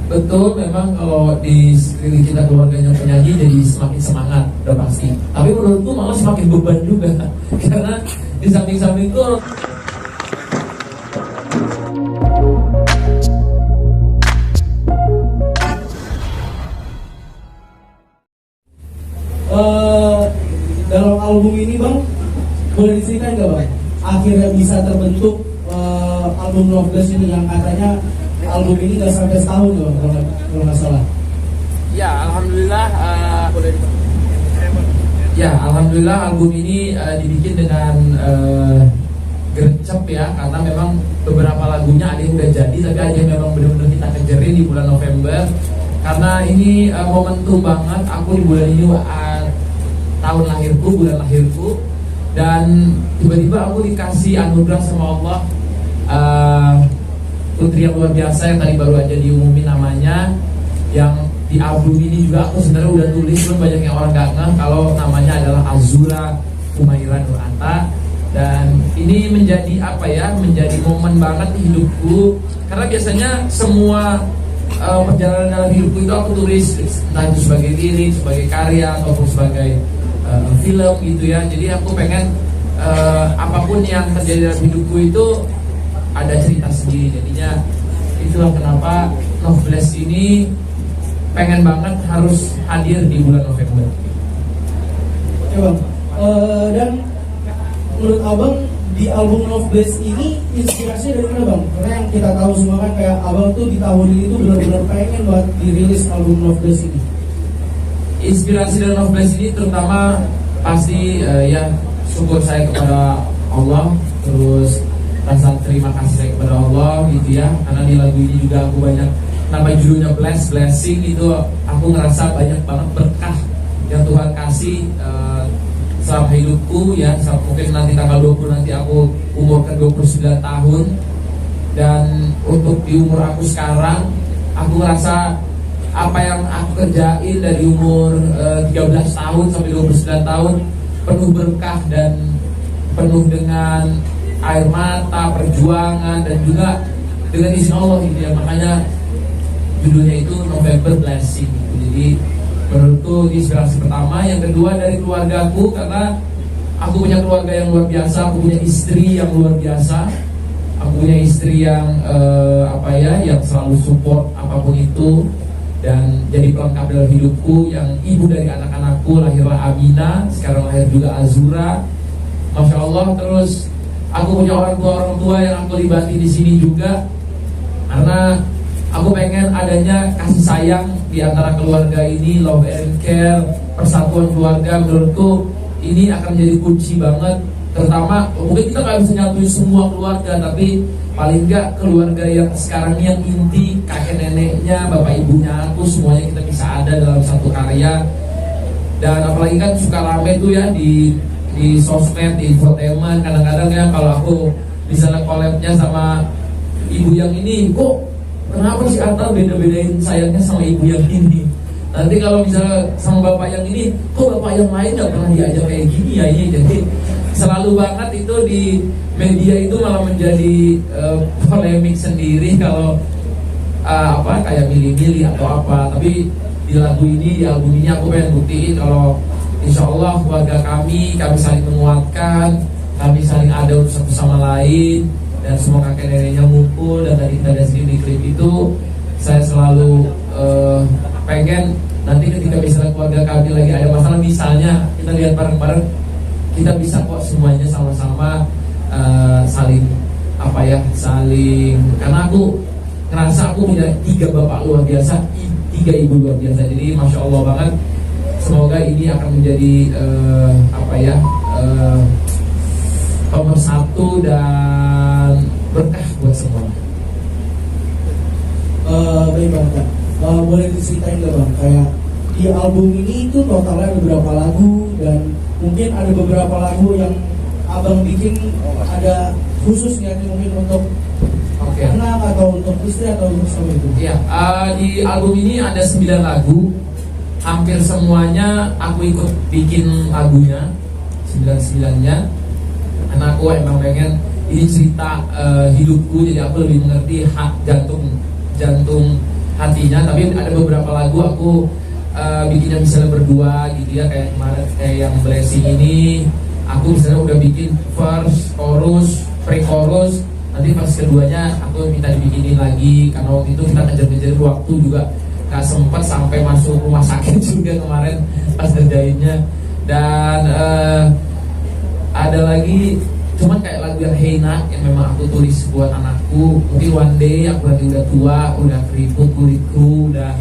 Betul, memang kalau di sekeliling kita keluarganya penyanyi jadi semakin semangat, udah pasti. Tapi menurutku malah semakin beban juga karena di samping-samping itu dalam album ini bang, boleh diceritain nggak bang? Akhirnya bisa terbentuk album Loveless ini yang katanya album ini nggak sampai setahun ya bang, kalau nggak salah. ya alhamdulillah, alhamdulillah album ini dibikin dengan gercep ya, karena memang beberapa lagunya ada yang udah jadi, tapi ada yang memang benar-benar kita kejarin di bulan November. Karena ini momentum banget, aku di bulan ini tahun lahirku, bulan lahirku, dan tiba-tiba aku dikasih anugerah sama Allah, putri yang luar biasa yang tadi baru aja diumumin namanya, yang di album ini juga aku sebenarnya udah tulis, pun banyak yang orang gak ngeh kalau namanya adalah Azura Humaira Nuranta. Dan ini menjadi apa ya, menjadi momen banget di hidupku, karena biasanya semua perjalanan dalam hidupku itu aku tulis, entah itu sebagai lirik, sebagai karya, ataupun sebagai film gitu ya. Jadi aku pengen apapun yang terjadi dalam hidupku itu ada cerita sendiri. Jadinya itulah kenapa Loveless ini pengen banget harus hadir di bulan November. Oke bang, dan menurut abang di album Loveless ini inspirasinya dari mana bang? Karena yang kita tahu semua kan kayak abang tuh di tahun ini tuh benar-benar pengen buat dirilis album Loveless ini. Inspirasi dari Loveless ini terutama pasti ya syukur saya kepada Allah, terus rasa terima kasih saya kepada Allah gitu ya, karena di lagu ini juga aku banyak, nama judulnya Blessing, itu aku ngerasa banyak banget berkah yang Tuhan kasih selama hidupku ya. Mungkin nanti tanggal 20 nanti aku umur ke 29 tahun, dan untuk di umur aku sekarang aku ngerasa apa yang aku kerjain dari umur 13 tahun sampai 29 tahun penuh berkah dan penuh dengan air mata, perjuangan, dan juga dengan izin Allah gitu ya. Makanya judulnya itu November Blessing gitu. Jadi menurutku inspirasi pertama. Yang kedua dari keluargaku, karena aku punya keluarga yang luar biasa, aku punya istri yang luar biasa, aku punya istri yang yang selalu support apapun itu dan jadi pelengkap dalam hidupku, yang ibu dari anak-anakku, lahirlah Amina, sekarang lahir juga Azura, Masya Allah. Terus aku punya orang tua yang aku libati di sini juga, karena aku pengen adanya kasih sayang di antara keluarga ini, love and care, persatuan keluarga. Menurutku ini akan menjadi kunci banget, terutama mungkin kita nggak bisa nyatuin semua keluarga, tapi paling nggak keluarga yang sekarang yang inti, kakek neneknya, bapak ibunya aku, semuanya kita bisa ada dalam satu karya. Dan apalagi kan suka rame tuh ya di sosmed, di infotainment, kadang-kadang ya kalau aku misalnya collabnya sama ibu yang ini, kok kenapa si Atta beda-bedain sayangnya sama ibu yang ini? Nanti kalau misalnya sama bapak yang ini, kok bapak yang lain gak pernah diajak kayak gini ya ini. Jadi selalu banget itu di media itu malah menjadi polemik sendiri kalau kayak milih-milih atau apa. Tapi di lagu ini, di album ini aku pengen buktiin kalau insya Allah keluarga kami saling menguatkan, kami saling ada satu sama lain, dan semua kakek neneknya ngumpul. Dan tadi kita lihat sendiri di klip itu, saya selalu pengen nanti ketika misalnya keluarga kami lagi ada masalah, misalnya kita lihat bareng-bareng, kita bisa kok semuanya sama-sama saling karena aku ngerasa aku punya 3 bapak luar biasa, 3 ibu luar biasa. Jadi Masya Allah banget. Semoga ini akan menjadi nomor 1 dan berkah buat semua. Baik bang, boleh diceritain nggak bang, kayak di album ini itu totalnya ada berapa lagu, dan mungkin ada beberapa lagu yang abang bikin ada khusus ya, mungkin untuk anak atau untuk istri atau untuk suami itu? Iya, di album ini ada 9 lagu, hampir semuanya aku ikut bikin lagunya, 9-9-nya, karena aku emang pengen ini cerita hidupku, jadi aku lebih mengerti hak jantung jantung hatinya. Tapi ada beberapa lagu aku bikinnya misalnya berdua gitu ya, kayak kemarin kayak yang Blessing ini aku misalnya udah bikin verse, chorus, pre-chorus, nanti pas keduanya aku minta dibikinin lagi karena waktu itu kita ngejar-ngejar waktu juga gak sempat sampai masuk rumah sakit juga kemarin pas ngerjainnya. Dan ada lagi cuman kayak lagu yang Heina yang memang aku tulis buat anakku. Mungkin one day aku nanti udah tua, udah keriput kulitku, udah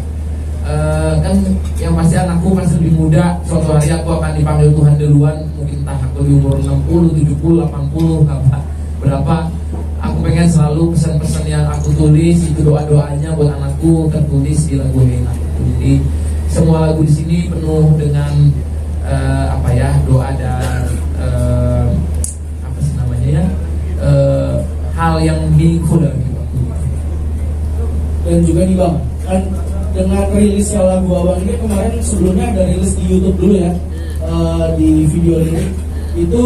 kan yang pasti anakku masih lebih muda, suatu hari aku akan dipanggil Tuhan duluan, mungkin entah aku di umur 60, 70, 80 apa berapa. Aku pengen selalu pesan-pesan yang aku tulis itu doa-doanya buat anakku tertulis di lagu Heina. Jadi semua lagu di sini penuh dengan doa dan apa sih namanya ya, hal yang meaningful dalam hidup aku. Dan juga nih Bang, kan dengan rilisnya lagu Abang ini kemarin sebelumnya ada rilis di YouTube dulu ya, di video ini itu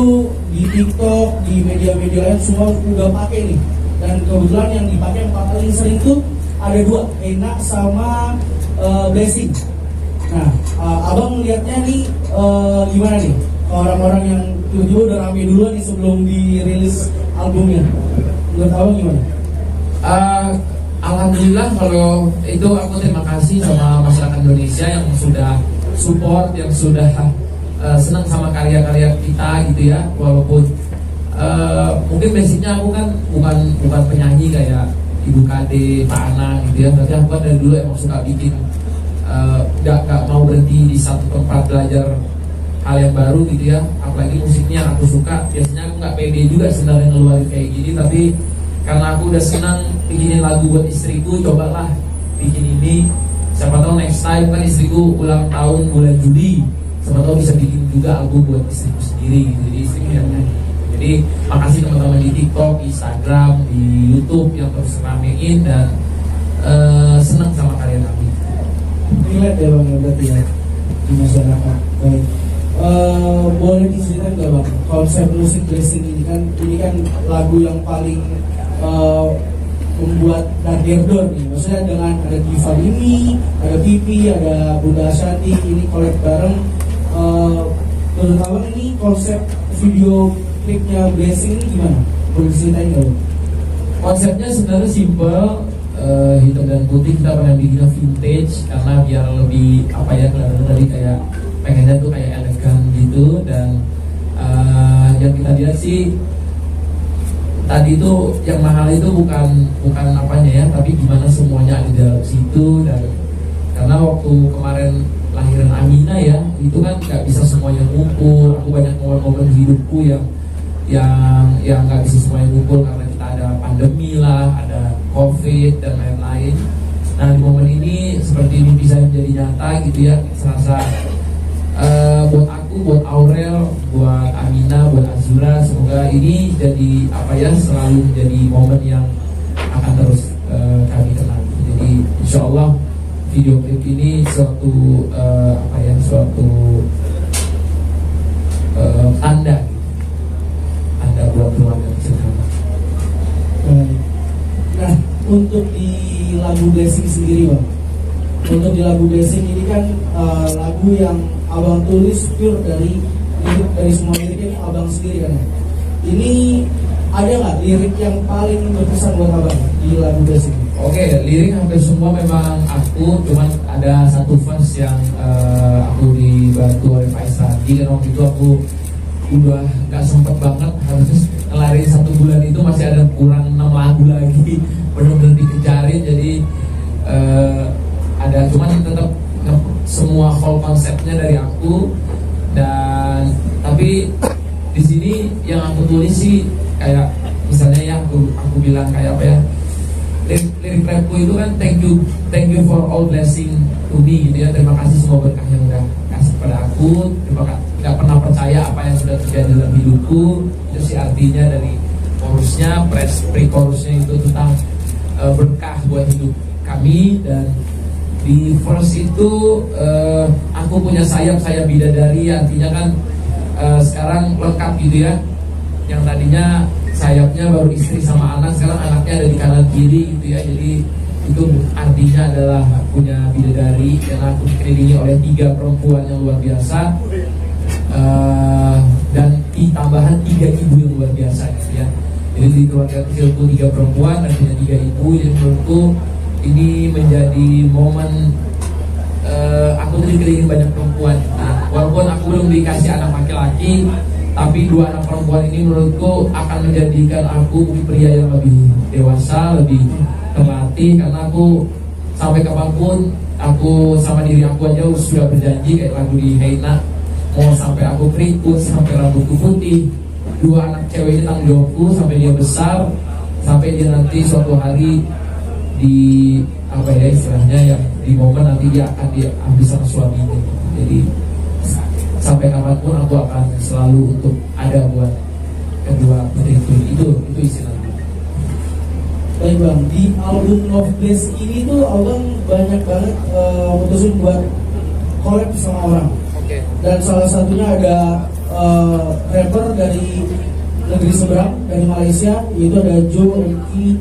di TikTok, di media-media lain semua udah pakai nih. Dan kebetulan yang dipakai yang paling sering tuh ada dua, Heina sama Blessing. Nah, Abang lihatnya nih gimana nih orang-orang yang tiba-tiba udah rame duluan nih sebelum dirilis albumnya? Menurut Abang gimana? Alhamdulillah kalau itu aku terima kasih sama masyarakat Indonesia yang sudah support, yang sudah senang sama karya-karya kita gitu ya. Walaupun mungkin basicnya aku kan bukan penyanyi kayak Ibu Kade, Pak Anang gitu ya. Tapi aku kan dari dulu emang suka bikin, gak mau berhenti di satu tempat belajar hal yang baru gitu ya. Apalagi musiknya aku suka. Biasanya aku gak pede juga sebenarnya ngeluarin kayak gini, tapi karena aku udah senang bikinin lagu buat istriku, cobalah bikin ini. Siapa tahu next time kan istriku ulang tahun bulan Juli, siapa tahu bisa bikin juga album buat istriku sendiri gitu. Jadi istriku yang nyanyi. Jadi makasih teman-teman di TikTok, Instagram, di YouTube yang terus ramein dan senang sama karya kami. Relate ya Bang ya berarti ya di masyarakat. Baik. Boleh diceritakan nggak Bang konsep musik Blessing ini kan lagu yang paling membuat Darderdor nih, maksudnya dengan ada Diva ini, ada Pipi, ada Bunda Ashanti, ini collab bareng. Menurut Abang ini konsep video klipnya Blessing ini gimana? Boleh diceritain nggak Bang? Konsepnya sebenarnya simple, hitam dan putih. Kita pengen bikin vintage karena biar lebih kelihatan tadi kayak pengennya tuh kayak elegan gitu. Dan yang kita lihat sih tadi itu yang mahal itu bukan apanya ya, tapi gimana semuanya ada di dalam situ. Dan karena waktu kemarin lahiran Amina ya, itu kan nggak bisa semuanya ngumpul. Aku banyak momen-momen hidupku yang nggak bisa semuanya ngumpul karena kita ada pandemi lah, ada COVID dan lain-lain. Nah di momen ini seperti ini bisa menjadi nyata gitu ya. Serasa buat aku, buat Aurel, buat Amina, buat Azura, semoga ini jadi selalu menjadi momen yang akan terus kami kenang. Jadi insya Allah video klip ini suatu tanda buat keluarga kecil kami. Nah untuk di lagu Blessing sendiri Bang, untuk di lagu Blessing ini kan lagu yang Abang tulis pure dari semua liriknya Abang sendiri kan. Ini ada nggak lirik yang paling berkesan buat Abang di lagu Blessing? Oke, lirik hampir semua memang aku, cuman ada satu verse yang aku dibantu oleh Pak Isradi. Karena waktu itu aku udah nggak sempet banget, harus ngelarin 1 bulan itu masih ada kurang 6 lagu lagi, benar-benar dikejarin. Jadi ada, cuman tetap semua whole konsepnya dari aku. Dan tapi di sini yang aku tulis sih kayak misalnya ya aku bilang kayak apa ya, lirik rapku itu kan thank you for all blessing to me gitu ya. Terima kasih semua berkah yang udah kasih pada aku. Gak pernah percaya apa yang sudah terjadi dalam hidupku. Itu sih artinya dari chorusnya, pre-chorusnya itu tentang berkah buat hidup kami. Dan di verse itu aku punya sayap bidadari, artinya kan sekarang lengkap gitu ya. Yang tadinya sayapnya baru istri sama anak, sekarang anaknya ada di kanan kiri gitu ya. Jadi itu artinya adalah punya bidadari, dan aku dikelilingi oleh 3 perempuan yang luar biasa, dan tambahan 3 ibu yang luar biasa gitu ya. Jadi di keluarga kecilku 3 perempuan dan punya 3 ibu. Jadi menurutku ini menjadi momen aku tuh dikelilingi banyak perempuan. Nah, walaupun aku belum dikasih anak laki-laki, tapi 2 anak perempuan ini menurutku akan menjadikan aku pria yang lebih dewasa, lebih terlatih, karena aku sampai kapanpun aku sama diri aku aja sudah berjanji kayak lagu di Heina, mau sampai aku keriput, sampai rambutku putih, 2 anak cewek ini tanggung jawabku sampai dia besar, sampai dia nanti suatu hari di apa ya istilahnya, yang di momen nanti dia akan diambil sama suaminya. Jadi sampai kapanpun aku akan selalu untuk ada buat kedua putri itu istilahnya. Baik bang, di album Love Bliss ini tuh abang banyak banget mutusin buat collab sama orang. Oke. Dan salah satunya ada rapper dari negeri seberang, dari Malaysia, yaitu ada Joe Enki,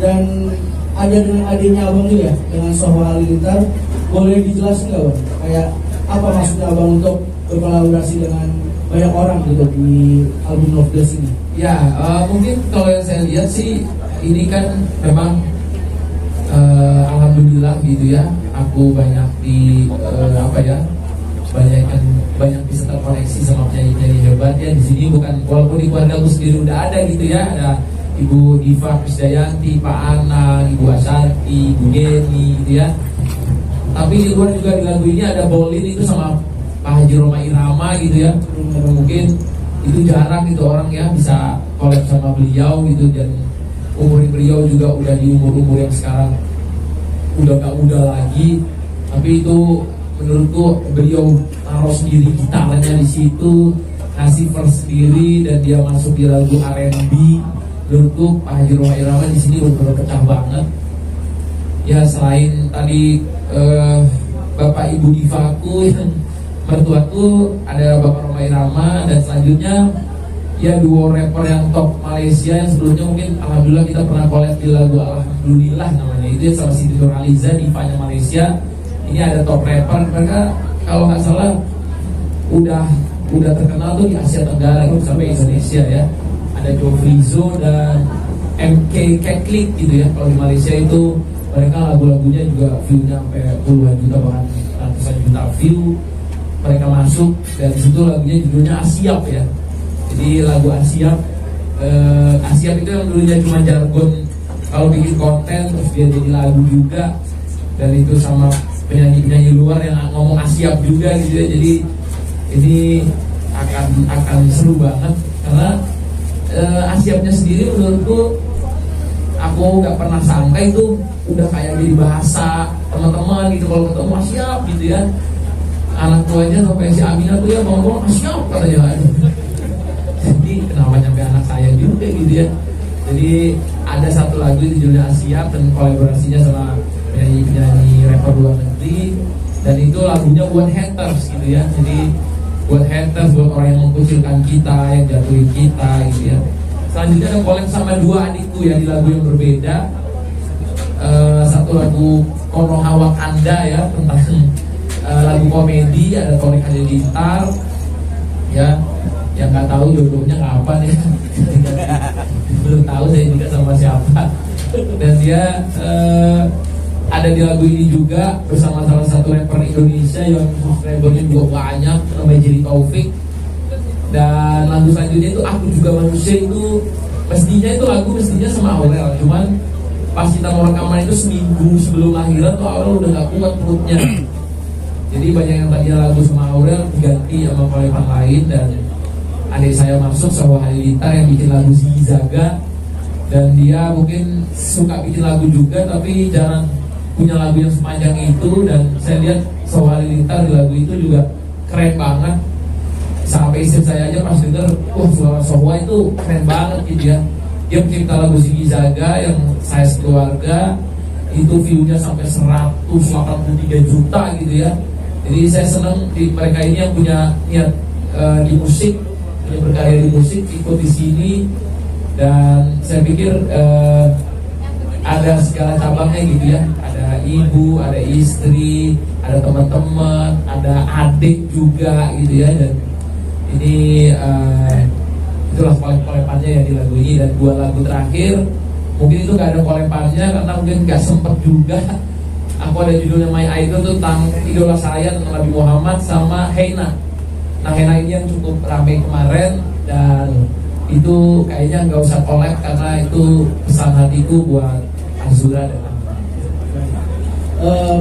dan ada dengan adiknya abang juga ya, dengan Soho Halilintar. Boleh dijelasin nggak bang? Kayak apa maksudnya abang untuk berkolaborasi dengan banyak orang gitu di album Love Bliss ini? Ya, mungkin kalau yang saya lihat sih ini kan memang alhamdulillah gitu ya, aku banyak di banyak bisa terkoneksi sama penyanyi-penyanyi hebat ya di sini. Bukan, walaupun di keluarga aku sendiri udah ada gitu ya, ada Ibu Diva Krisdayanti, Pak Anang, Ibu Ashanti, Ibu Yeni gitu ya. Tapi di luar juga di lagu ini ada Bolin itu sama Pak Haji Roma Irama gitu ya. Mungkin itu jarang gitu orang ya bisa collab sama beliau gitu, dan umur beliau juga udah di umur yang sekarang udah gak muda lagi, tapi itu menurutku beliau taruh sendiri gitarnya di situ, ngasih verse sendiri, dan dia masuk di lagu R&B. Menurutku Pak Haji Roma Irama di sini udah pecah banget. Ya selain tadi Bapak Ibu Divaku yang mertuaku, ada Bapak Roma Irama, dan selanjutnya ya duo rapper yang top Malaysia yang sebelumnya mungkin alhamdulillah kita pernah collab di lagu Alhamdulillah namanya, itu ya sama Siti Nurhaliza, divanya Malaysia. Ini ada top rapper, mereka kalau nggak salah udah terkenal tuh di Asia Tenggara gitu sampai Indonesia ya. Ada Joe Frizo dan MK Keklik gitu ya. Kalau di Malaysia itu mereka lagu-lagunya juga view-nya sampai puluhan juta, bahkan ratusan juta view. Mereka masuk dan disitu lagunya judulnya Asiap ya. Jadi lagu Asiap, Asiap itu yang dulunya cuma jargon kalau bikin konten, terus dia jadi lagu juga, dan itu sama penyanyi-penyanyi luar yang ngomong Asiap juga gitu ya. Jadi ini akan seru banget karena Asiapnya sendiri menurutku aku nggak pernah sangka itu udah kayak jadi bahasa teman-teman gitu kalau ketemu Asiap gitu ya. Anak tuanya sampai si Aminah tuh ya ngomong Asiap katanya. Jadi kenapa nyampe anak saya juga gitu ya. Jadi ada satu lagu judulnya Asiap dan kolaborasinya sama penyanyi rapper luar negeri, dan itu lagunya buat haters gitu ya. Jadi buat haters, buat orang yang mengkucilkan kita, yang jatuhin kita gitu ya. Selanjutnya ada collab sama 2 adikku ya di lagu yang berbeda. Satu lagu Konoha Wakanda ya, tentang lagu komedi, ada Torik Halilintar ya, yang nggak tahu jodohnya kapan ya. Belum tahu saya juga sama siapa. Dan dia ada di lagu ini juga bersama salah satu rapper Indonesia yang subscribernya juga banyak, namanya Jerry Taufik. Dan lagu selanjutnya itu Aku Juga Manusia, itu lagu mestinya sama Aurel, cuman pas kita mau rekaman itu seminggu sebelum lahiran tuh Aurel udah gak kuat perutnya. Jadi banyak yang tadinya lagu sama Aurel diganti sama kolepan lain, dan adik saya masuk Soho Halilintar yang bikin lagu Zizaga, dan dia mungkin suka bikin lagu juga tapi jarang punya lagu yang sepanjang itu. Dan saya lihat Soho Halilintar di lagu itu juga keren banget. Sampai istri saya aja pas denger, wah suara Soho itu keren banget gitu ya. Dia mencipta lagu Zizaga yang saya sekeluarga itu view-nya sampai 183 juta gitu ya. Jadi saya senang di mereka ini yang punya niat di musik, yang berkarya di musik ikut di sini. Dan saya pikir ada segala cabangnya gitu ya. Ada ibu, ada istri, ada teman-teman, ada adik juga gitu ya. Dan ini itulah kolep-kolepannya ya di lagu ini. Dan 2 lagu terakhir mungkin itu gak ada kolepannya karena mungkin gak sempet juga. Aku ada judulnya My Idol tuh tentang idola saya, tentang Nabi Muhammad, sama Heina. Nah Heina ini yang cukup ramai kemarin, dan itu kayaknya nggak usah collab karena itu pesan hatiku buat Azura dan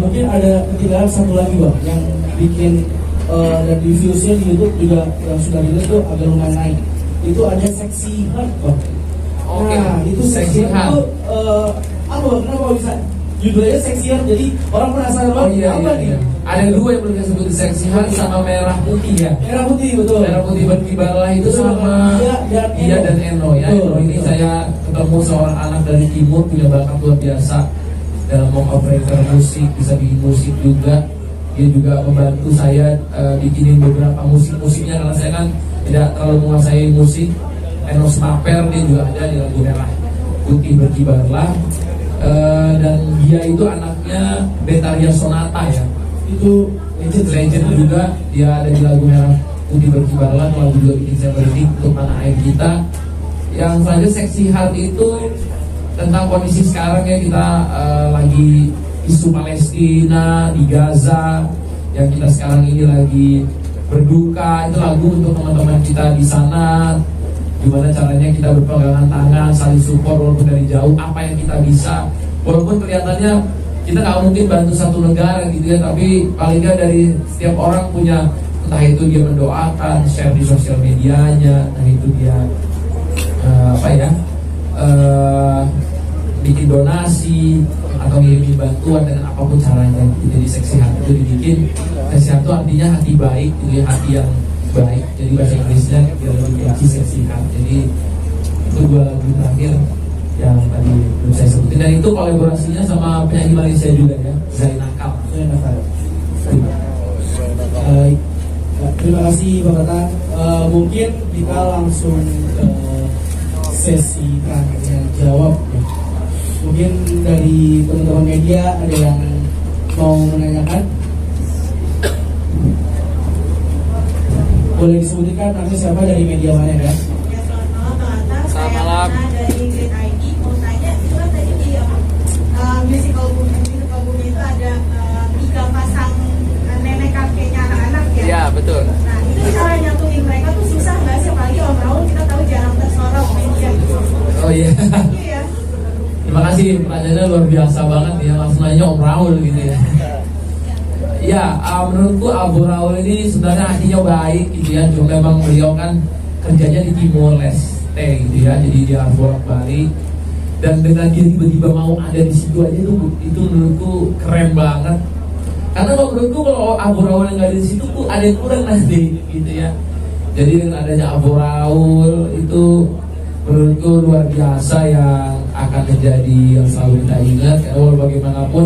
mungkin ada ketinggalan satu lagi bang yang bikin dan di viewsnya di YouTube juga yang sudah dilihat tuh agak lumayan naik. Itu ada Sexy Heart bang. Oke, Nah itu Sexy Heart itu apa bang? Kenapa bisa judulnya Sexy Heart? Jadi orang penasaran banget apa nih? Ada 2 yang belum disebut, Sexy Heart sama Merah Putih ya. Merah Putih betul. Merah Putih berkibarlah itu sama dia dan Eno ya. Eno ini saya ketemu seorang anak dari timur, punya bakat luar biasa dalam operator musik, bisa bikin musik juga. Dia juga membantu saya bikinin beberapa musiknya karena saya kan tidak terlalu menguasai musik. Eno Smaper dia juga ada di lagu Merah Putih berkibarlah. Dan dia itu anaknya Betaria Sonata ya. Itu legend juga, dia ada di lagu Merah Putih berkibarlah, lagu juga bikin saya berhenti untuk tanah air kita. Yang selanjutnya Sexy Heart itu tentang kondisi sekarang ya, kita lagi isu Palestina di Gaza yang kita sekarang ini lagi berduka. Itu lagu untuk teman-teman kita di sana, gimana caranya kita berpegangan tangan, saling support walaupun dari jauh, apa yang kita bisa. Walaupun kelihatannya kita nggak mungkin bantu satu negara gitu ya, tapi paling nggak dari setiap orang punya, entah itu dia mendoakan, share di sosial medianya, entah itu dia bikin donasi atau ngirim bantuan dengan apapun caranya. Jadi Sexy Heart itu dibikin, Sexy Heart itu artinya hati baik, jadi hati yang baik. Jadi bahasa Inggrisnya dia lebih benci Sexy Heart. Jadi itu 2 lagu terakhir yang tadi belum saya sebutin, dan itu kolaborasinya sama penyanyi Malaysia juga ya, Zainakal. Terima kasih Bapak Tan. Mungkin kita langsung ke sesi tanya jawab ya. Mungkin dari teman-teman media ada yang mau menanyakan? Boleh disebutkan namanya siapa, dari media mana ya? Selamat malam. Saya dari Great ID. Mau tanya, itu kan tadi di music albumnya itu ada 3 pasang nenek kakeknya anak-anak ya? Iya betul. Nah itu cara nyatuin mereka tuh susah nggak sih? Apalagi Om Raul kita tahu jarang tersorot media gitu. Oh iya. Iya. Terima kasih, pertanyaannya luar biasa banget ya, langsung nanya Om Raul gitu ya. Ya, menurutku Abu Raul ini sebenarnya hatinya baik gitu ya, cuma memang beliau kan kerjanya di Timor Leste gitu ya, jadi dia bolak-balik. Dan dengan dia tiba-tiba mau ada di situ aja itu menurutku keren banget. Karena kalau menurutku kalau Abu Raul yang nggak ada di situ tuh ada yang kurang nanti gitu ya. Jadi dengan adanya Abu Raul itu menurutku luar biasa, yang akan menjadi yang selalu kita ingat. Karena bagaimanapun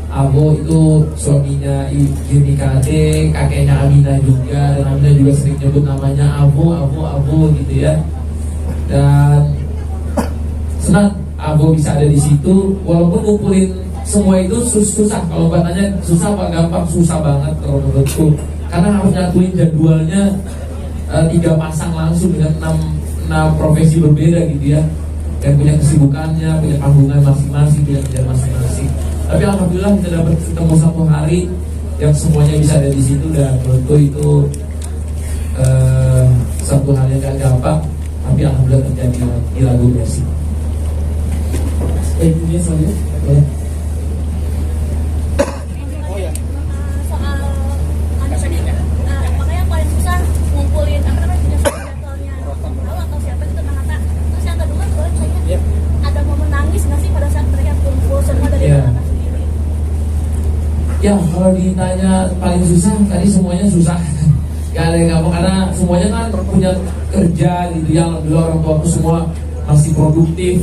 Abu itu suaminya Yuni Kade, kakeknya Aminah juga, dan Aminah juga sering nyebut namanya Abu gitu ya. Dan senang Abu bisa ada di situ, walaupun ngumpulin semua itu susah. Kalau mbak tanya susah apa gampang, susah banget kalau menurutku, karena harus nyatuin jadwalnya 3 pasang langsung dengan 6 profesi berbeda gitu ya, dan punya kesibukannya, punya panggungan masing-masing, punya kerjaan masing-masing. Tapi alhamdulillah kita dapat ketemu satu hari yang semuanya bisa ada di situ, dan menurutku itu satu hal yang gak gampang, tapi alhamdulillah terjadi di lagu Mercy. Ini selanjutnya. Soal makanya yang paling susah ngumpulin punya jadwalnya atau siapa itu Nata. Terus yang kedua boleh misalnya ada momen nangis nggak sih pada saat mereka kumpul semua dari Nata sendiri? Ya kalau ditanya paling susah, tadi semuanya susah. Gak ada yang gampang karena semuanya kan punya kerja gitu ya. Alhamdulillah orang tua aku semua masih produktif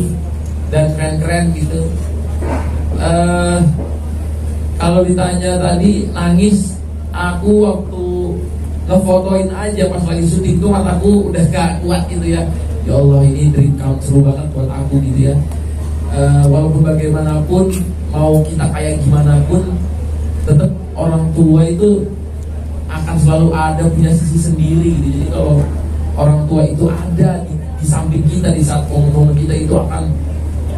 dan keren-keren gitu. Kalau ditanya tadi nangis, aku waktu ngefotoin aja pas lagi syuting tuh mataku udah gak kuat gitu ya. Ya Allah, ini dream come true banget buat aku gitu ya. walaupun bagaimanapun, mau kita kayak gimana pun, tetap orang tua itu akan selalu ada punya sisi sendiri gitu. Jadi kalau orang tua itu ada di samping kita di saat momen kita itu akan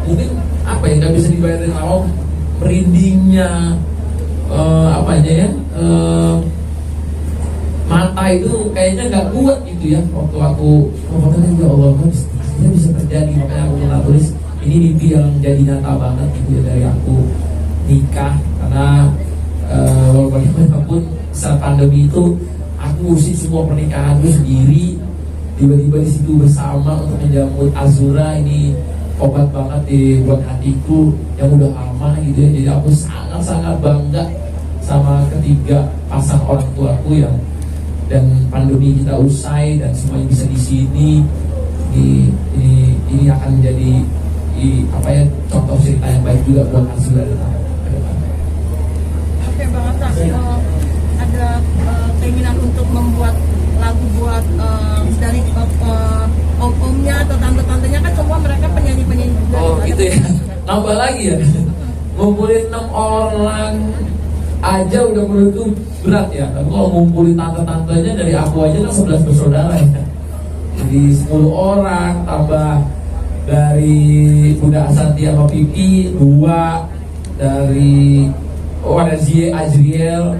mungkin apa ya, nggak bisa dibayarin awal merindingnya apa aja ya, mata itu kayaknya nggak kuat gitu ya. Waktu aku ngomongin ya Allah, ini bisa terjadi, makanya aku pernah tulis ini mimpi yang jadi nyata banget gitu ya dari aku nikah. Karena bagaimanapun saat pandemi itu aku ngurusin semua pernikahan itu sendiri, tiba-tiba di situ bersama untuk menjamu Azura. Ini obat banget buat hatiku yang udah lama gitu ya. Jadi aku sangat-sangat bangga sama ketiga pasang orang tuaku yang, dan pandemi kita usai dan semuanya bisa di sini. Ini akan menjadi apa ya, contoh cerita yang baik juga buat Azura dan ke depan. Oke banget Kak. Ada keinginan untuk membuat lagu buat dari om-omnya atau tante-tantenya, kan semua mereka penyanyi-penyanyi juga. Oh gitu ya, nambah lagi ya. Ngumpulin 6 orang aja udah menurutku berat ya. Tapi kalau ngumpulin tante-tantenya dari aku aja kan 11 bersaudara ya. Jadi 10 orang tambah dari Bunda Asanti sama Pipi 2, dari ada Zie Azriel,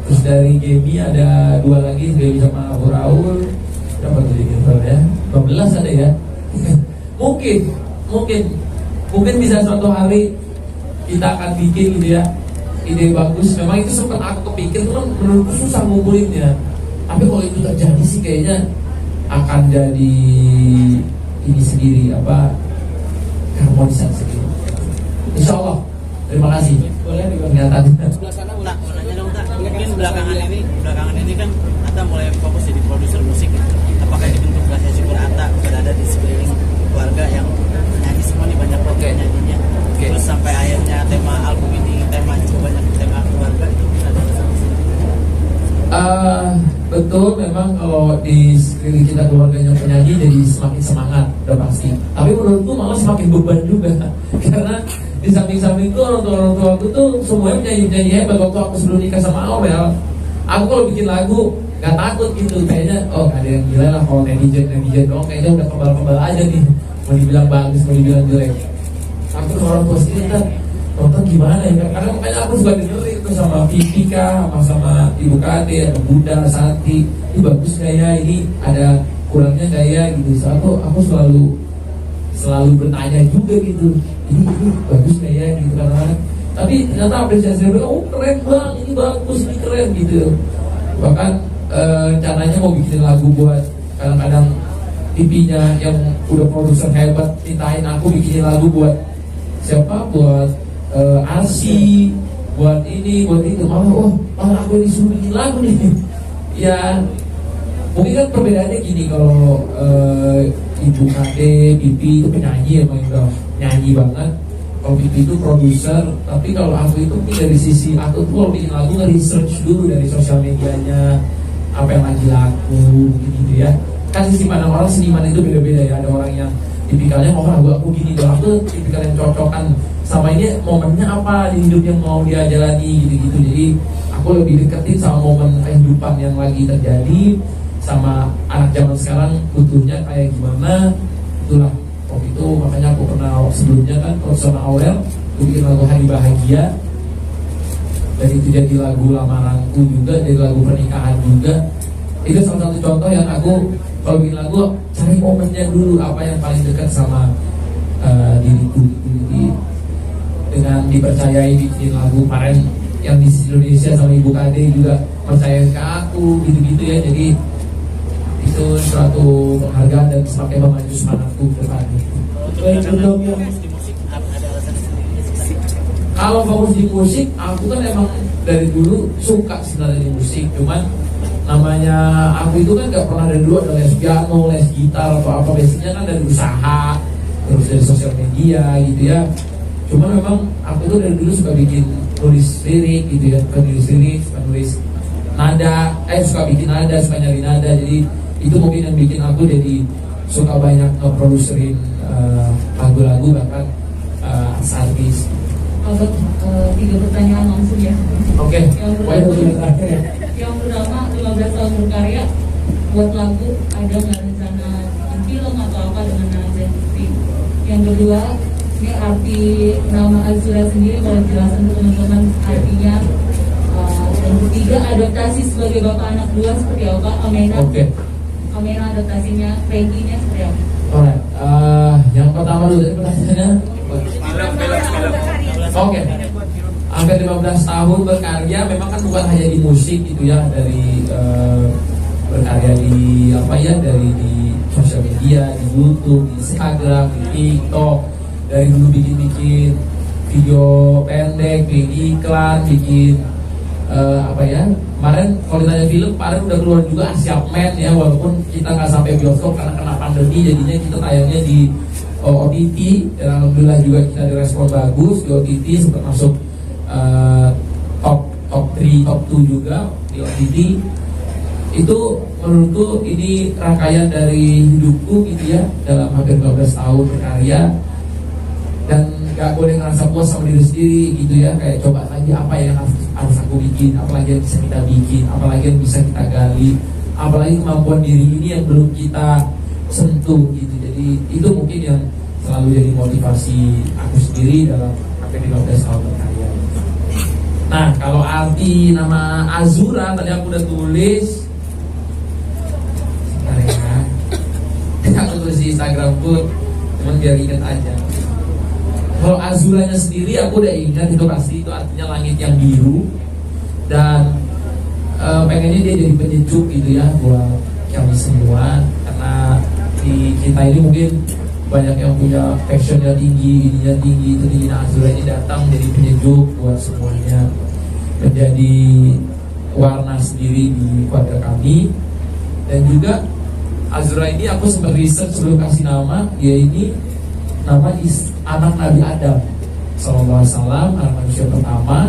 terus dari Gemi ada 2 lagi, Gemi sama Abu Raul. Berapa tuh ya? 12 ada ya. mungkin bisa suatu hari kita akan bikin gitu ya, ide bagus. Memang itu sempat aku kepikir, kan menurutku susah ngumpulinnya. Tapi kalau itu terjadi sih kayaknya akan jadi ini sendiri, apa, harmonisan sendiri. Insya Allah. Terima kasih. Boleh kegiatannya. Sebelah sana udah mau nanya dong tak. Mungkin belakangan ini kan Ata mulai fokus jadi produser musik. Apakah ini bentuk rasa syukur Ata berada di sekeliling keluarga yang nyanyi semua nih, banyak nyanyinya. Terus sampai akhirnya tema album ini tema itu banyak tema keluarga, itu ada betul, memang kalau di sekeliling kita keluarganya penyanyi jadi semakin semangat, udah pasti. Tapi menurutku malah semakin beban juga. Karena di samping-samping itu orang tua aku tuh semuanya penyanyi hebat. Waktu aku sebelum nikah sama Aurel, aku kalau bikin lagu gak takut gitu, kayaknya oh gak ada yang gila lah, kalau netizen dong kayaknya udah kebal-kebal aja nih, mau dibilang bagus mau dibilang jelek. Aku ke orang tua sendiri kan nonton gimana ya, karena makanya aku suka dengerin tuh sama Vivi kah, sama Ibu Kade, sama Bunda Santi, ini bagus gak ya, ini ada kurangnya gak ya gitu. So, aku selalu bertanya juga gitu, ini bagus gak ya gitu, karena tapi ternyata apresiasi mereka, oh keren bang, ini bagus, ini keren gitu. Bahkan rencananya mau bikin lagu buat, kadang-kadang pipinya yang udah produser hebat mintain aku bikinin lagu buat siapa, buat Arsi, buat ini, buat itu. Malah aku yang disuruh bikin lagu nih. Ya mungkin kan perbedaannya gini, kalau Ibu Kade, Pipi itu penyanyi, emang udah nyanyi banget. Kalau Pipi itu produser, tapi kalau aku itu dari sisi aku tuh kalau bikin lagu nge-research dulu dari sosial medianya, apa yang lagi laku gitu ya. Kan sisi pandang orang seniman itu beda-beda ya. Ada orang yang tipikalnya mau lagu aku gini, kalau aku tipikal yang cocokan sama ini momennya apa di hidup yang mau dia jalani gitu-gitu. Jadi aku lebih deketin sama momen kehidupan yang lagi terjadi, sama anak zaman sekarang butuhnya kayak gimana. Itulah waktu itu, makanya aku pernah sebelumnya kan sama Aurel aku bikin lagu Hari Bahagia, dan itu jadi lagu lamaranku juga, jadi lagu pernikahan juga. Itu salah satu contoh yang aku kalau bikin lagu cari momennya dulu, apa yang paling dekat sama diriku. Jadi dengan dipercayai bikin lagu kemarin yang di Indonesia sama Ibu Kade juga percaya ke aku gitu-gitu ya. Jadi itu suatu penghargaan dan semakin memacu semangatku ke depan. Kalau fokus di musik, aku kan emang dari dulu suka sebenarnya di musik, cuman namanya aku itu kan gak pernah dari dulu ada les piano, les gitar atau apa, biasanya kan dari usaha, terus dari sosial media gitu ya. Cuma memang aku tuh dari dulu suka bikin tulis lirik gitu ya, suka nulis lirik, suka nulis nada, suka bikin nada, suka nyari nada. Jadi itu mungkin yang bikin aku jadi suka banyak nge-produserin lagu-lagu. Bahkan artis. Abang 3 pertanyaan langsung ya. Oke, Yang baik, pertama, terakhir ya. yang pertama 15 tahun berkarya, buat lagu ada nggak rencana bikin film atau apa dengan Nazan TV? Yang kedua, ini arti nama Azura sendiri kalau jelasin ke teman-teman artinya. Yang ketiga, adaptasi sebagai bapak anak 2 seperti apa? Amena, Oke. Amena adaptasinya, Peggy-nya seperti apa? Alright, yang pertama dulu tadi pertanyaannya. Oke. Hampir 15 tahun berkarya, memang kan bukan hanya di musik gitu ya, dari berkarya di apa ya, dari di sosial media, di YouTube, di Instagram, di TikTok, dari dulu bikin video pendek, bikin iklan, bikin apa ya, kemarin kalau ditanya film, kemarin udah keluar juga Asia Man ya, walaupun kita nggak sampai bioskop karena kena pandemi, jadinya kita tayangnya di OTT, dan alhamdulillah juga kita direspon bagus di OTT, sempat masuk top 3, top 2 juga di OTT. Itu menurutku ini rangkaian dari hidupku gitu ya, dalam hampir 12 tahun berkarya, dan gak boleh ngerasa puas sama diri sendiri gitu ya, kayak coba lagi apa yang harus aku bikin, apalagi yang bisa kita bikin, apalagi yang bisa kita gali, apalagi kemampuan diri ini yang belum kita sentuh gitu. Jadi itu mungkin yang selalu jadi motivasi aku sendiri dalam hampir 15 tahun berkarya. Nah, kalau arti nama Azura tadi aku udah tulis. Sebentar ya, aku tulis di Instagramku, cuman biar ingat aja. Kalau Azuranya sendiri aku udah ingat, itu pasti itu artinya langit yang biru, dan pengennya dia jadi penyejuk gitu ya buat kami semua, karena di kita ini mungkin banyak yang punya passionnya tinggi, ininya tinggi, itu tinggi. Nah, Azura ini datang jadi penyejuk buat semuanya, menjadi warna sendiri di keluarga kami. Dan juga Azura ini aku sempat riset sebelum kasih nama, dia ini nama anak Nabi Adam sallallahu alaihi wasallam, anak manusia pertama,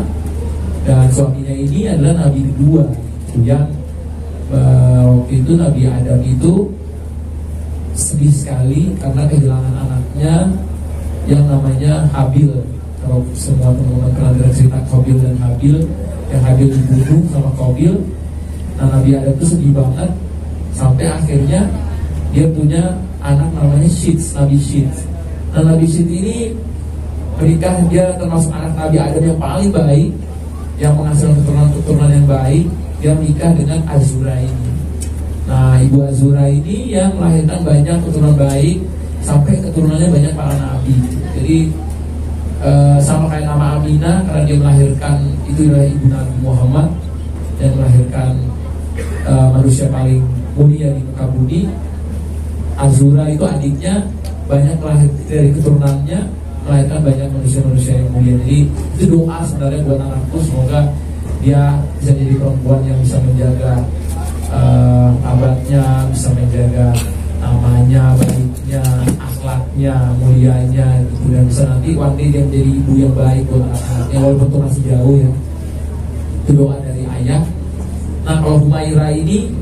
dan suaminya ini adalah Nabi kedua gitu, yang waktu itu Nabi Adam itu sedih sekali karena kehilangan anaknya yang namanya Habil. Kalau semua teman-teman pernah dengar cerita Qabil dan Habil, yang Habil dibunuh sama Qabil. Nah, Nabi Adam itu sedih banget sampai akhirnya dia punya anak namanya Syith, Nabi Syith. Nah, Nabi Syith ini menikah, dia termasuk anak Nabi Adam yang paling baik, yang menghasilkan keturunan yang baik. Dia menikah dengan Azura ini. Nah, Ibu Azura ini yang melahirkan banyak keturunan baik, sampai keturunannya banyak para nabi. Jadi sama kayak nama Aminah, karena dia melahirkan, itu adalah ibu Nabi Muhammad, dan melahirkan manusia paling mulia di muka bumi. Azura itu adiknya, banyak lahir dari keturunannya, melahirkan banyak manusia-manusia yang mulia. Jadi itu doa sebenarnya buat anakku, semoga dia bisa jadi perempuan yang bisa menjaga abadnya, bisa menjaga namanya, baiknya, akhlaknya, mulianya gitu, dan bisa nanti one day dia menjadi ibu yang baik buat anak-anaknya, walaupun itu masih jauh ya. Itu doa dari ayah. Nah, kalau Humaira ini,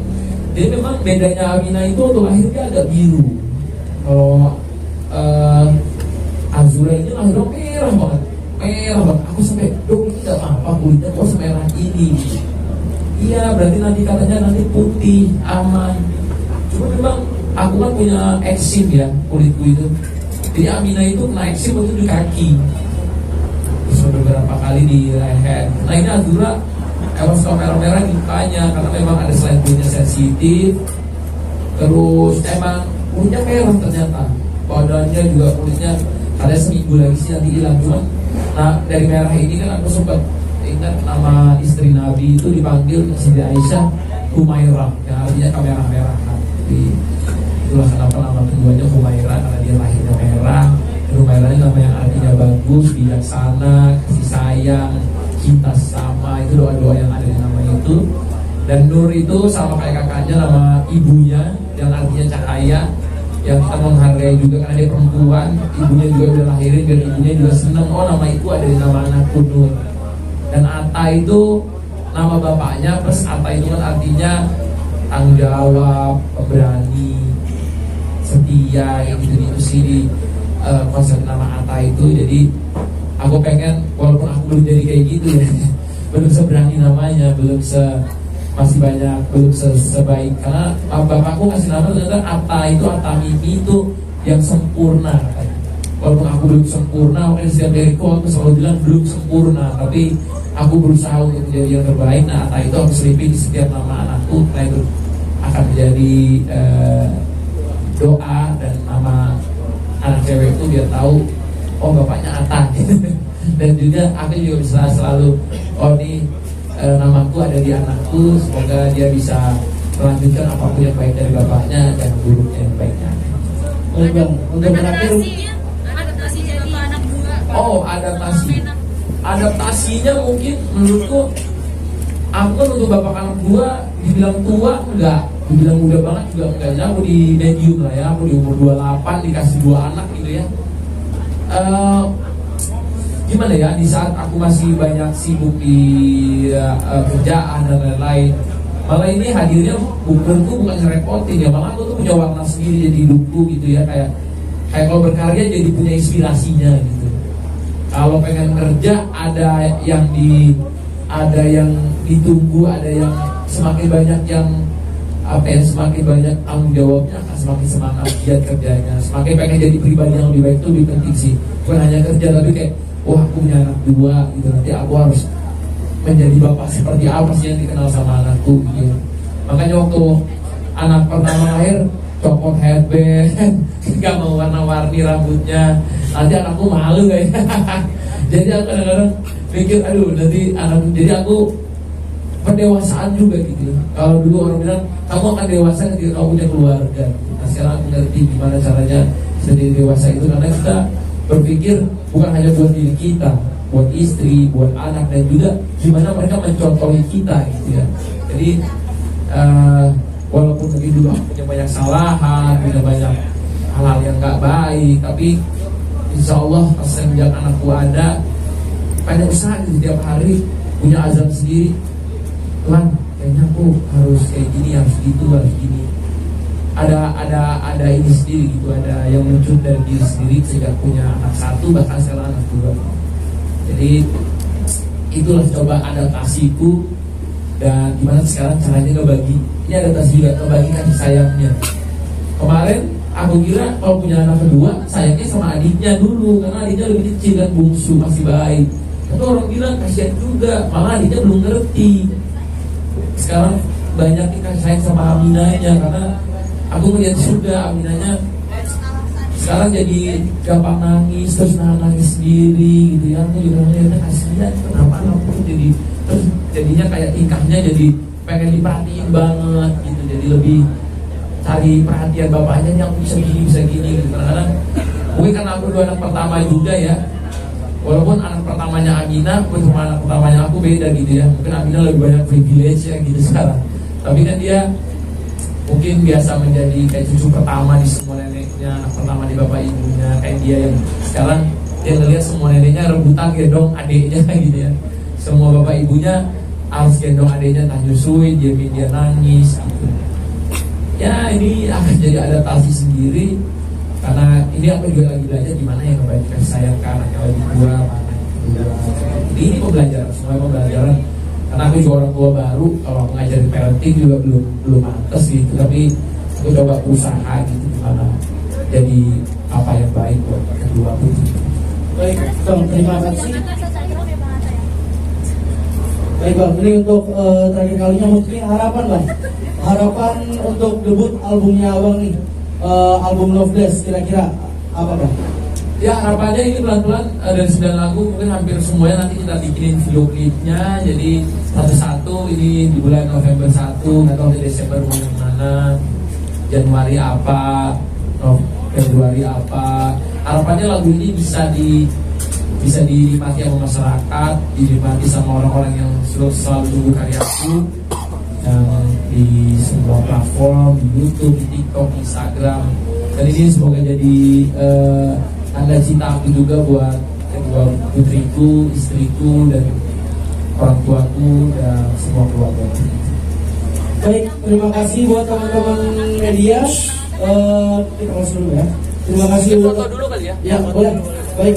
dia memang bedanya Aminah itu untuk lahirnya agak biru. Kalau Azura ini lahirnya merah banget. Aku sampai, dong ini gak apa-apa kulitnya kok semerah ini. Iya, berarti nanti katanya nanti putih, aman. Cuma memang aku kan punya eksim ya, kulitku itu. Jadi Aminah itu kena eksim itu di kaki, terus beberapa kali di leher. Nah, ini Azura emang suka merah-merah di mukanya, karena memang ada selain kulitnya sensitif, terus emang kulitnya merah ternyata. Badannya juga kulitnya ada seminggu lagi sih nanti hilang. Cuma nah, dari merah ini kan aku sempat ingat nama istri Nabi itu dipanggil Siti Aisyah Humairah, yang artinya kemerah-merahan. Jadi itulah kenapa nama keduanya Humairah, karena dia lahirnya merah. Humairah ini nama yang artinya bagus, bijaksana, kasih sayang, cinta sama. Itu doa-doa yang ada di nama itu. Dan Nur itu sama kayak kakaknya, nama ibunya yang artinya cahaya, yang kita menghargai juga karena dia perempuan. Ibunya juga udah lahirin, dan ibunya juga seneng, oh nama itu ada di nama anakku Nur. Dan Atta itu nama bapaknya, plus Atta itu kan artinya tanggung jawab, pemberani, setia, gitu. Itu sih konsep nama Atta itu. Jadi aku pengen, walaupun aku belum jadi kayak gitu ya, belum seberani namanya, masih banyak, belum sebaik, karena bapakku ngasih nama ternyata Atta itu, Atta Mimi itu yang sempurna. Walaupun aku belum sempurna, makanya setiap diriku aku selalu bilang belum sempurna, tapi aku berusaha untuk menjadi yang terbaik. Nah, Atta itu aku selipin di setiap nama anakku, karena itu akan menjadi doa, dan nama anak cewek itu biar tahu, oh bapaknya Atta. Dan juga aku juga bisa selalu, oh ini namaku ada di anakku, semoga dia bisa melanjutkan apapun yang baik dari bapaknya dan buruknya yang baiknya. Baik Bang, untuk terakhir, adaptasi jadi anak dua. Oh, adaptasinya mungkin menurutku, aku kan untuk bapak anak dua dibilang tua enggak, dibilang muda banget juga enggak. Jadi aku di medium lah ya, aku di umur 28 dikasih 2 anak gitu ya. Gimana ya, di saat aku masih banyak sibuk di kerjaan dan lain-lain, malah ini hadirnya bukanku bukan ngerepotin ya, malah aku tuh punya warna sendiri jadi hidupku gitu ya, kayak kalau berkarya jadi punya inspirasinya gitu. Kalau pengen kerja ada yang ditunggu, ada yang semakin banyak yang semakin banyak tanggung jawabnya, akan semakin semangat giat kerjanya, semakin pengen jadi pribadi yang lebih baik. Itu lebih penting sih, bukan hanya kerja tapi kayak, wah aku punya anak 2 gitu, nanti aku harus menjadi bapak seperti apa sih yang dikenal sama anakku gitu. Makanya waktu anak pertama lahir, copot headband, gak mau warna-warni rambutnya, nanti anakku malu kayak. Jadi aku kadang-kadang pikir, aduh nanti anakku, jadi aku pendewasaan juga gitu. Kalau dulu orang bilang kamu akan dewasa ketika kamu punya keluarga. Nah sekarang aku ngerti gimana caranya jadi dewasa itu, karena kita berpikir bukan hanya buat diri kita, buat istri, buat anak, dan juga gimana mereka mencontohi kita gitu ya. Jadi walaupun mungkin dulu aku punya banyak kesalahan, punya banyak hal-hal yang gak baik, tapi insya Allah semenjak anakku ada, banyak usaha gitu, setiap hari punya azam sendiri, Lan, kayaknya aku harus kayak gini, harus gitu, harus gini. Ada ini sendiri gitu, ada yang muncul dari diri sendiri sejak punya anak 1, bahkan sekarang anak 2. Jadi itulah coba adaptasiku, dan gimana sekarang caranya ngebagi. Ini adaptasi juga, ngebagi kasih sayangnya. Kemarin aku kira kalau punya anak kedua sayangnya sama adiknya dulu, karena adiknya lebih kecil dan bungsu, masih baik. Tapi orang bilang kasihan juga, malah adiknya belum ngerti. Sekarang banyak kasih sayang sama Aminanya, karena aku melihat juga Aminanya sekarang jadi gampang nangis, terus nangis sendiri gitu ya. Aku juga melihatnya kasihan, kenapa anakku jadi, terus jadinya kayak tingkahnya jadi pengen diperhatiin banget gitu, jadi lebih cari perhatian bapaknya yang bisa gini gitu. Kadang-kadang mungkin karena aku 2 anak pertama juga ya, walaupun anak pertamanya Aminah sama anak pertamanya aku beda gitu ya. Mungkin Aminah lebih banyak privilege ya gitu sekarang, tapi kan dia mungkin biasa menjadi kayak cucu pertama di semua neneknya, anak pertama di bapak ibunya. Kayak dia yang sekarang dia ngeliat semua neneknya rebutan gendong adiknya gitu ya. Semua bapak ibunya harus gendong adiknya, entah nyusuin, dia nangis gitu. Ya ini akan jadi adaptasi sendiri, karena ini aku juga lagi belajar gimana yang ngebaik kasih sayang ke anak yang lebih tua, mana yang kedua. Jadi ini pembelajaran, semua pembelajaran. Karena aku juga orang tua baru, kalau aku ngajarin parenting juga belum mantes gitu. Tapi aku coba berusaha gitu gimana jadi apa yang baik buat kedua aku. baik Bang, terima kasih. Baik Bang, ini untuk terakhir kalinya mungkin harapan Bang, harapan untuk debut albumnya Abang nih, album Loveless, kira-kira apa Bang? Ya harapannya ini pelan-pelan dari 9 lagu mungkin hampir semuanya nanti kita bikinin video klipnya. Jadi satu-satu ini di bulan November 1, nggak tahu di Desember mau yang mana, Januari apa, Februari apa. Harapannya lagu ini bisa dinikmati sama masyarakat, dinikmati sama orang-orang yang selalu tunggu karyaku, yang di semua platform, di YouTube, di TikTok, di Instagram. Dan ini semoga jadi tanda cinta aku juga buat kedua putriku, istriku, dan orang tuaku dan semua keluarga. Baik, terima kasih buat teman-teman media. Kita langsung dulu ya. Terima kasih. Foto dulu kali ya. Ya boleh. Baik.